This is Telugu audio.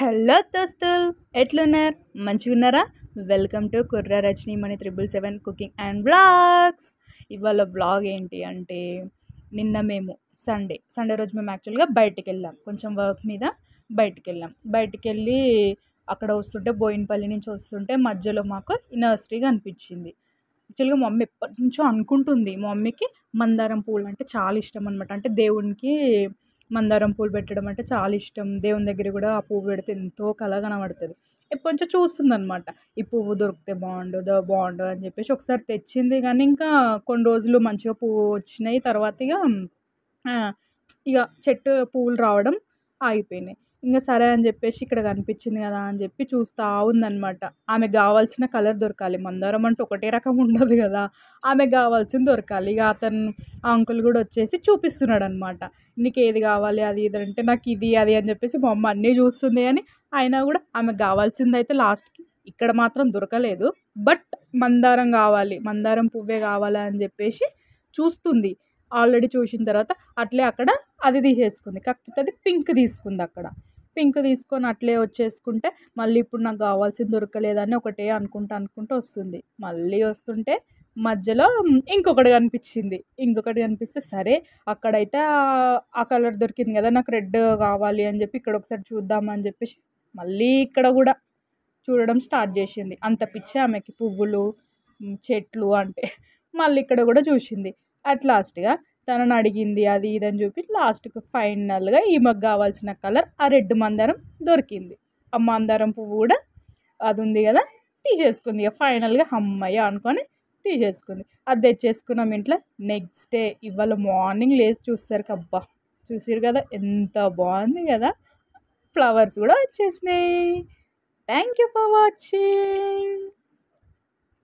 హలో దోస్తులు, ఎట్లున్నారు? మంచిగున్నారా? వెల్కమ్ టు కుర్ర రజనీ మణి 777 కుకింగ్ అండ్ బ్లాగ్స్. ఇవాళ బ్లాగ్ ఏంటి అంటే, నిన్న మేము సండే రోజు మేము యాక్చువల్గా బయటికి వెళ్ళాం, కొంచెం వర్క్ మీద బయటికి వెళ్ళి అక్కడ వస్తుంటే, బోయినపల్లి నుంచి వస్తుంటే మధ్యలో మాకు నర్సరీ కనిపించింది. యాక్చువల్గా మా మమ్మీ ఎప్పటి నుంచో అనుకుంటుంది. మా మమ్మీకి మందారం పూలు అంటే చాలా ఇష్టం అనమాట. అంటే దేవునికి మందారం పూలు పెట్టడం అంటే చాలా ఇష్టం. దేవుని దగ్గర కూడా ఆ పువ్వు పెడితే ఎంతో కళ కనబడుతుంది. ఎప్పటి నుంచో చూస్తుంది అనమాట. ఈ పువ్వు దొరికితే బాగుండు అని చెప్పేసి ఒకసారి తెచ్చింది. కానీ ఇంకా కొన్ని రోజులు మంచిగా పువ్వు వచ్చినాయి. తర్వాత ఇక చెట్టు పువ్వులు రావడం ఆగిపోయినాయి. ఇంకా సరే అని చెప్పేసి ఇక్కడ కనిపించింది కదా అని చెప్పి చూస్తూ ఉందన్నమాట. ఆమెకు కావాల్సిన కలర్ దొరకాలి. మందారం అంటే ఒకటే రకం ఉండదు కదా, ఆమెకు కావాల్సింది దొరకాలి. ఇక అతను ఆ అంకుల్ కూడా వచ్చేసి చూపిస్తున్నాడు అనమాట. నీకు ఏది కావాలి అది ఇది అంటే, నాకు ఇది అది అని చెప్పేసి మా అమ్మ అన్నీ చూస్తుంది. అని అయినా కూడా ఆమెకు కావాల్సింది అయితే లాస్ట్కి ఇక్కడ మాత్రం దొరకలేదు. బట్ మందారం కావాలి, మందారం పువ్వే కావాలి అని చెప్పేసి చూస్తుంది. ఆల్రెడీ చూసిన తర్వాత అట్లే అక్కడ అది తీసేసుకుంది. కాకపోతే అది పింక్ తీసుకుంది. అక్కడ పింక్ తీసుకొని అట్లే వచ్చేసుకుంటే మళ్ళీ ఇప్పుడు నాకు కావాల్సింది దొరకలేదని ఒకటే అనుకుంటూ వస్తుంది. మళ్ళీ వస్తుంటే మధ్యలో ఇంకొకటి కనిపిస్తే సరే అక్కడైతే ఆ కలర్ దొరికింది కదా, నాకు రెడ్ కావాలి అని చెప్పి ఇక్కడ ఒకసారి చూద్దామని చెప్పేసి మళ్ళీ ఇక్కడ కూడా చూడడం స్టార్ట్ చేసింది. అంత పిచ్చి ఆమెకి పువ్వులు చెట్లు అంటే. మళ్ళీ ఇక్కడ కూడా చూసింది. అట్ లాస్ట్గా తనని అడిగింది అది ఇదని చూపి లాస్ట్కి ఫైనల్గా ఈమెకు కావాల్సిన కలర్ ఆ రెడ్ మందారం దొరికింది. ఆ మందారం పువ్వు కూడా అది ఉంది కదా, తీసేసుకుంది. ఇక ఫైనల్గా అమ్మయ్య అనుకొని తీసేసుకుంది. అది తెచ్చేసుకున్నాం ఇంట్లో. నెక్స్ట్ డే ఇవాళ మార్నింగ్ లేచి చూస్తారు అబ్బా, చూసారు కదా ఎంత బాగుంది కదా, ఫ్లవర్స్ కూడా వచ్చేసినాయి. Thank you for watching.